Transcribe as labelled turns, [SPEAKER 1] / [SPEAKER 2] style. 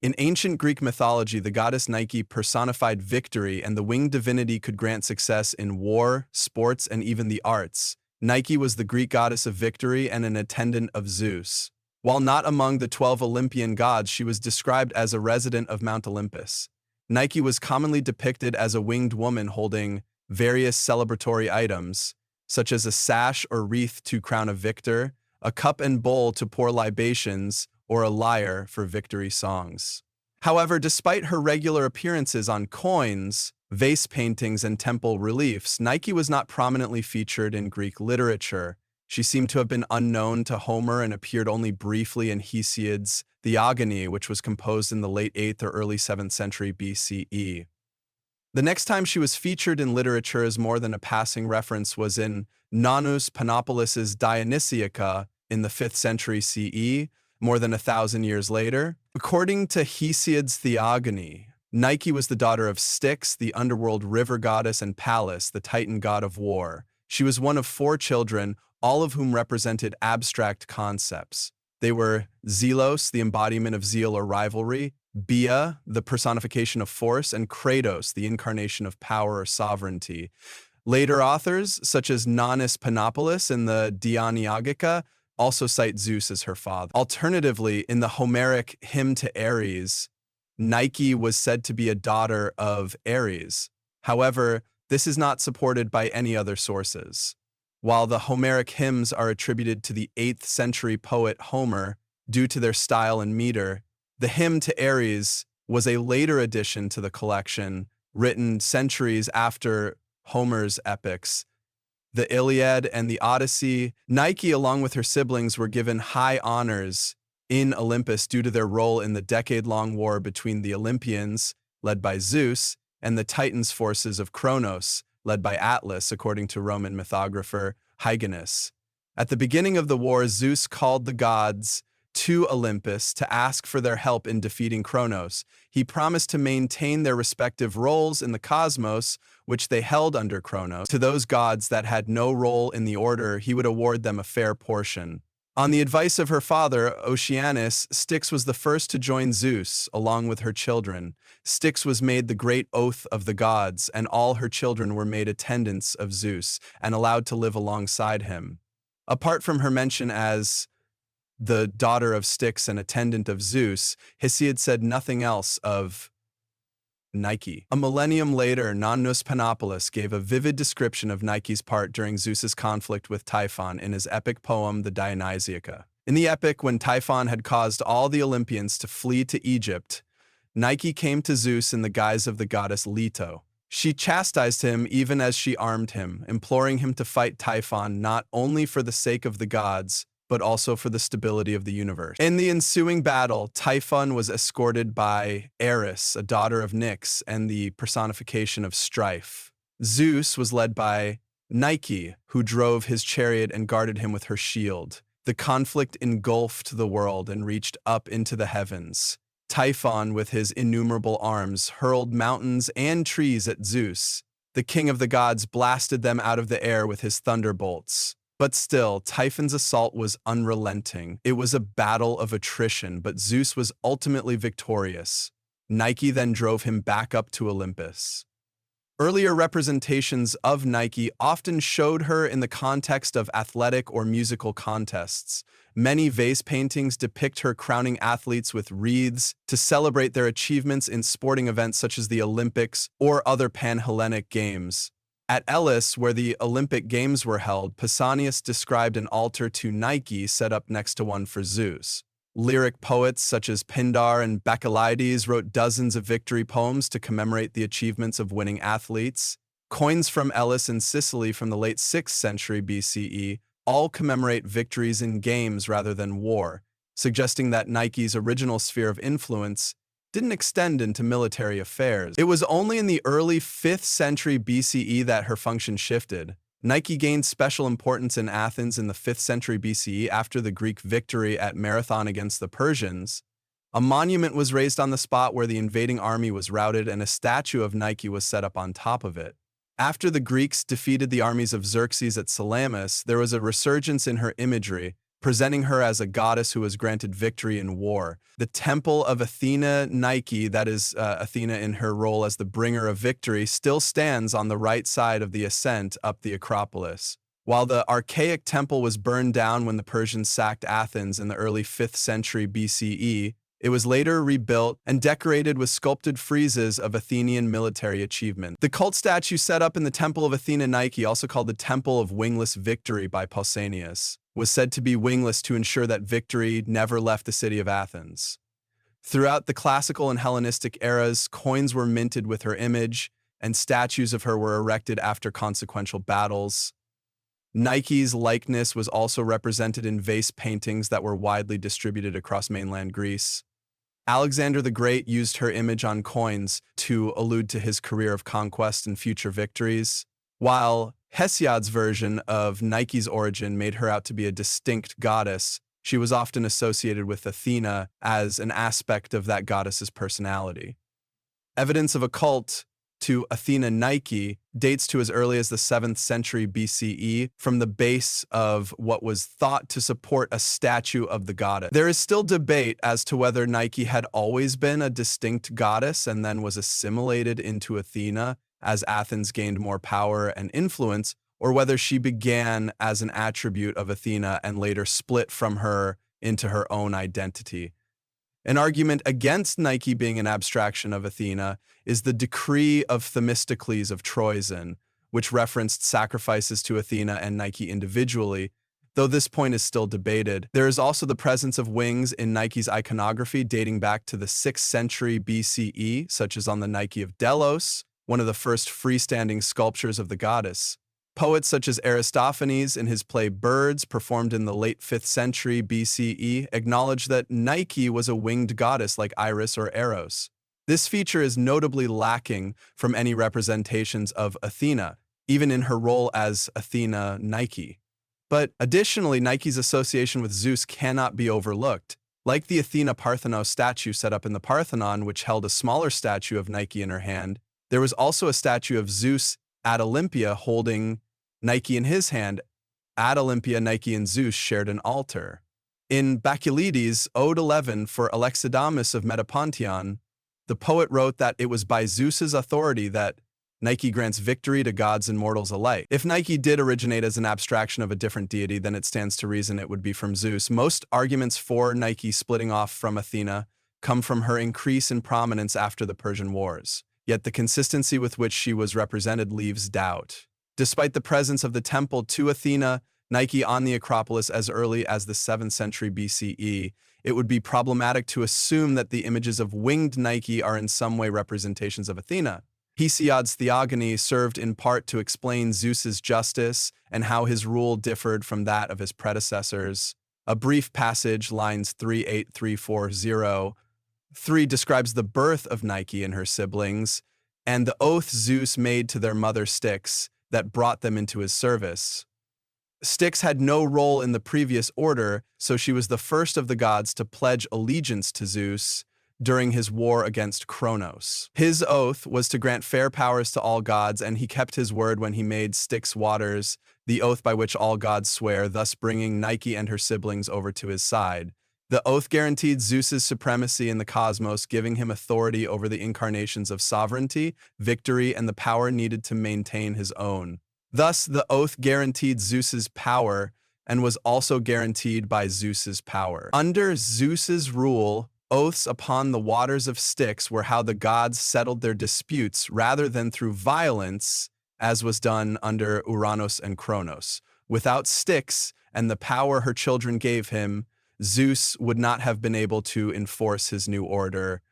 [SPEAKER 1] In ancient Greek mythology, the goddess Nike personified victory, and the winged divinity could grant success in war, sports, and even the arts. Nike was the Greek goddess of victory and an attendant of Zeus. While not among the 12 Olympian gods, she was described as a resident of Mount Olympus. Nike was commonly depicted as a winged woman holding various celebratory items, such as a sash or wreath to crown a victor, a cup and bowl to pour libations, or a lyre for victory songs. However, despite her regular appearances on coins, vase paintings, and temple reliefs, Nike was not prominently featured in Greek literature. She seemed to have been unknown to Homer and appeared only briefly in Hesiod's Theogony, which was composed in the late 8th or early 7th century BCE. The next time she was featured in literature as more than a passing reference was in Nonnus Panopolis's Dionysiaca in the 5th century CE, more than 1,000 years later. According to Hesiod's Theogony, Nike was the daughter of Styx, the underworld river goddess, and Pallas, the Titan god of war. She was one of 4 children, all of whom represented abstract concepts. They were Zelos, the embodiment of zeal or rivalry, Bia, the personification of force, and Kratos, the incarnation of power or sovereignty. Later authors, such as Nonnus Panopolis in the Dionysiaca, also cite Zeus as her father. Alternatively, in the Homeric hymn to Ares, Nike was said to be a daughter of Ares. However, this is not supported by any other sources. While the Homeric hymns are attributed to the 8th century poet Homer due to their style and meter, the hymn to Ares was a later addition to the collection, written centuries after Homer's epics. The Iliad and the Odyssey. Nike, along with her siblings, were given high honors in Olympus due to their role in the decade-long war between the Olympians, led by Zeus, and the Titans' forces of Kronos, led by Atlas, according to Roman mythographer Hyginus. At the beginning of the war, Zeus called the gods to Olympus to ask for their help in defeating Kronos. He promised to maintain their respective roles in the cosmos, which they held under Kronos. To those gods that had no role in the order, he would award them a fair portion. On the advice of her father, Oceanus, Styx was the first to join Zeus, along with her children. Styx was made the great oath of the gods, and all her children were made attendants of Zeus and allowed to live alongside him. Apart from her mention as the daughter of Styx and attendant of Zeus, Hesiod said nothing else of Nike. A millennium later, Nonnus Panopolis gave a vivid description of Nike's part during Zeus's conflict with Typhon in his epic poem, the Dionysiaca. In the epic, when Typhon had caused all the Olympians to flee to Egypt, Nike came to Zeus in the guise of the goddess Leto. She chastised him even as she armed him, imploring him to fight Typhon not only for the sake of the gods, but also for the stability of the universe. In the ensuing battle, Typhon was escorted by Eris, a daughter of Nyx and the personification of strife. Zeus was led by Nike, who drove his chariot and guarded him with her shield. The conflict engulfed the world and reached up into the heavens. Typhon, with his innumerable arms, hurled mountains and trees at Zeus. The king of the gods blasted them out of the air with his thunderbolts. But still, Typhon's assault was unrelenting. It was a battle of attrition, but Zeus was ultimately victorious. Nike then drove him back up to Olympus. Earlier representations of Nike often showed her in the context of athletic or musical contests. Many vase paintings depict her crowning athletes with wreaths to celebrate their achievements in sporting events such as the Olympics or other Pan-Hellenic Games. At Elis, where the Olympic Games were held, Pausanias described an altar to Nike set up next to one for Zeus. Lyric poets such as Pindar and Bacchylides wrote dozens of victory poems to commemorate the achievements of winning athletes. Coins from Elis in Sicily from the late 6th century BCE all commemorate victories in games rather than war, suggesting that Nike's original sphere of influence didn't extend into military affairs. It was only in the early 5th century BCE that her function shifted. Nike gained special importance in Athens in the 5th century BCE after the Greek victory at Marathon against the Persians. A monument was raised on the spot where the invading army was routed, and a statue of Nike was set up on top of it. After the Greeks defeated the armies of Xerxes at Salamis, there was a resurgence in her imagery, presenting her as a goddess who was granted victory in war. The temple of Athena Nike, that is Athena in her role as the bringer of victory, still stands on the right side of the ascent up the Acropolis. While the archaic temple was burned down when the Persians sacked Athens in the early 5th century BCE, it was later rebuilt and decorated with sculpted friezes of Athenian military achievement. The cult statue set up in the Temple of Athena Nike, also called the Temple of Wingless Victory by Pausanias, was said to be wingless to ensure that victory never left the city of Athens. Throughout the classical and Hellenistic eras, coins were minted with her image, and statues of her were erected after consequential battles. Nike's likeness was also represented in vase paintings that were widely distributed across mainland Greece. Alexander the Great used her image on coins to allude to his career of conquest and future victories, while Hesiod's version of Nike's origin made her out to be a distinct goddess. She was often associated with Athena as an aspect of that goddess's personality. Evidence of a cult to Athena Nike dates to as early as the 7th century BCE from the base of what was thought to support a statue of the goddess. There is still debate as to whether Nike had always been a distinct goddess and then was assimilated into Athena as Athens gained more power and influence, or whether she began as an attribute of Athena and later split from her into her own identity. An argument against Nike being an abstraction of Athena is the decree of Themistocles of Troezen, which referenced sacrifices to Athena and Nike individually, though this point is still debated. There is also the presence of wings in Nike's iconography dating back to the 6th century BCE, such as on the Nike of Delos, one of the first freestanding sculptures of the goddess. Poets such as Aristophanes in his play Birds, performed in the late 5th century BCE, acknowledge that Nike was a winged goddess like Iris or Eros. This feature is notably lacking from any representations of Athena, even in her role as Athena Nike. But additionally, Nike's association with Zeus cannot be overlooked. Like the Athena Parthenos statue set up in the Parthenon, which held a smaller statue of Nike in her hand, there was also a statue of Zeus at Olympia holding Nike in his hand. At Olympia, Nike and Zeus shared an altar. In Bacchylides' Ode 11 for Alexidamus of Metapontion, the poet wrote that it was by Zeus's authority that Nike grants victory to gods and mortals alike. If Nike did originate as an abstraction of a different deity, then it stands to reason it would be from Zeus. Most arguments for Nike splitting off from Athena come from her increase in prominence after the Persian Wars. Yet the consistency with which she was represented leaves doubt. Despite the presence of the temple to Athena Nike on the Acropolis as early as the 7th century BCE, it would be problematic to assume that the images of winged Nike are in some way representations of Athena. Hesiod's Theogony served in part to explain Zeus's justice and how his rule differed from that of his predecessors. A brief passage, lines 38340, describes the birth of Nike and her siblings, and the oath Zeus made to their mother Styx that brought them into his service. Styx had no role in the previous order, so she was the first of the gods to pledge allegiance to Zeus during his war against Kronos. His oath was to grant fair powers to all gods, and he kept his word when he made Styx waters, the oath by which all gods swear, thus bringing Nike and her siblings over to his side. The oath guaranteed Zeus's supremacy in the cosmos, giving him authority over the incarnations of sovereignty, victory, and the power needed to maintain his own. Thus, the oath guaranteed Zeus's power and was also guaranteed by Zeus's power. Under Zeus's rule, oaths upon the waters of Styx were how the gods settled their disputes rather than through violence, as was done under Uranus and Kronos. Without Styx and the power her children gave him, Zeus would not have been able to enforce his new order,